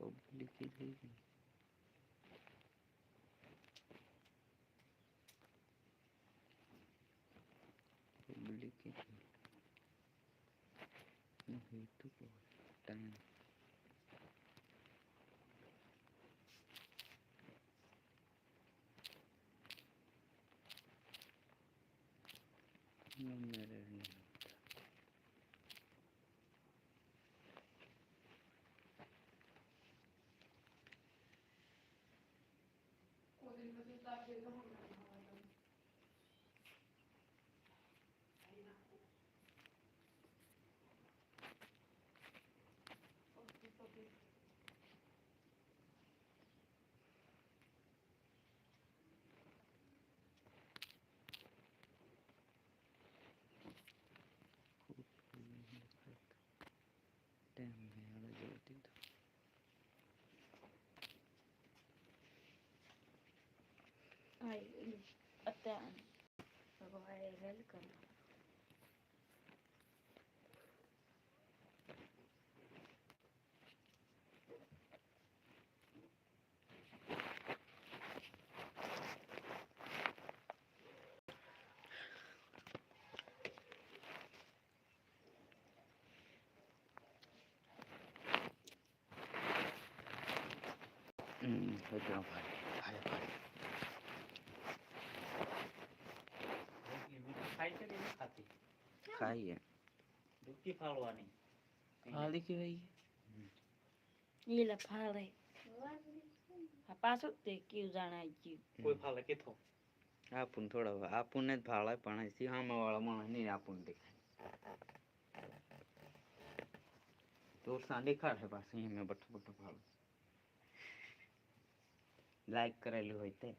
Public થઈ ગઈ public नहीं तो टाइम मेरे नहीं टाइम में आना जल्दी तो आई अत्ता वायरल कर एकदम भाई भाई ખાઈ છે કે નહીં ખાતી? खाइए ડૂબકી ફાળવાની. हाल की भाई ये ला फाले पासो ते क्यों जाना क्यों કોઈ ફાળે કેથો? आपन थोड़ा आपन ने भाला पण सी हामा वाला माणस नहीं आपन देखाय तो सांडे खाड़े पास ही में बठ बठ भाल लाइक करेलु होय ते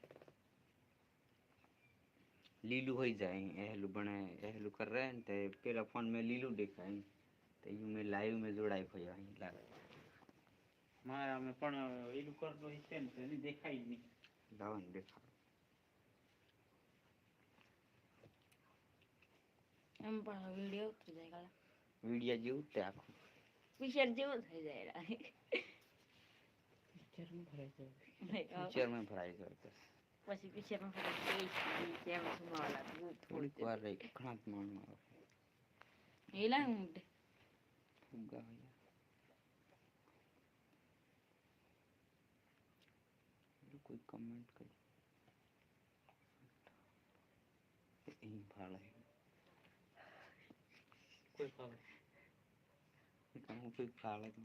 लीलू हो जाए एहलू बने एहलू कर रहे हैं ते पेला फोन में लीलू दिखाए तो यू में लाइव में जोड़ाई हो जाए लागे મારા અમે પણ એલું કરતો છે ને તો દેખાય જ નહીં. लावन देखा हम पर वीडियो उतर जाएगा वीडियो जीव ते आखो पिक्चर जो થઈ જાય પિક્ચર માં ભરાઈ જાય. पिक्चर में भराई करते પછી પિક્ચર માં ફરી કેમ સુમાવાલા थोड़ी बार रही खात मान मारो એલા હું फुगा भैया कोई कमेंट कर इन भाला है કોઈ ફાળે कहूं कोई भाला है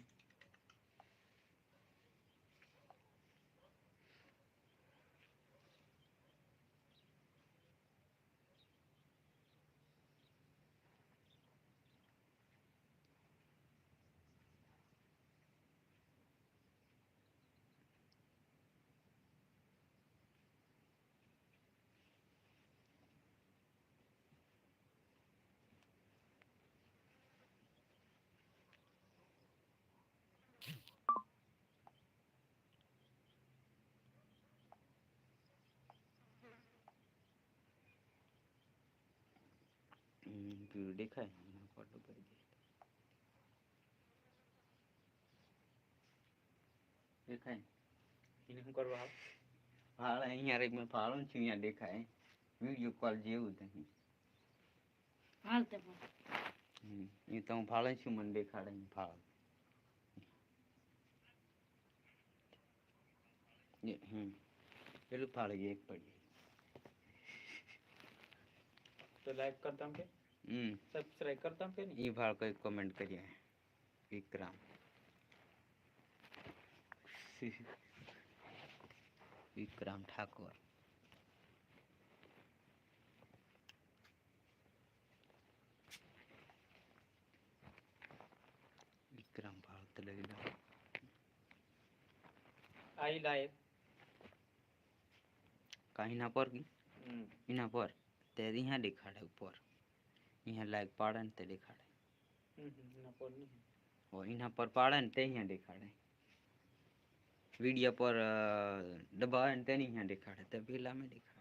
व्यू देखा है फोटो पर देखा है એને શું કરવા આવે? भाला यहाँ रे मैं भालो छू यहाँ देखा है वीडियो कॉल जेवू नहीं હાલતે પણ ये तो भाला छू मन देखा रहे भाला ये પેલું ભાળે એક પડી તો લાઈક કરતા કે સબસ્ક્રાઇબ કરતા કે નહીં? એ ભાળ કોઈ કમેન્ટ કરીએ વિક્રમ વિક્રમ ઠાકોર વિક્રમ ભાળ તો લઈ લો આઈ લાઈક कहीं ना पर की इना पर ते यहाँ दिखाड़े ऊपर यहाँ लाइक पाड़े ने ते दिखाड़े ના પર નહીં. और इना पर पाड़े ने ते यहाँ दिखाड़े वीडियो पर दबावे ने ते नहीं यहाँ दिखाड़े ते पीला में दिखाड़े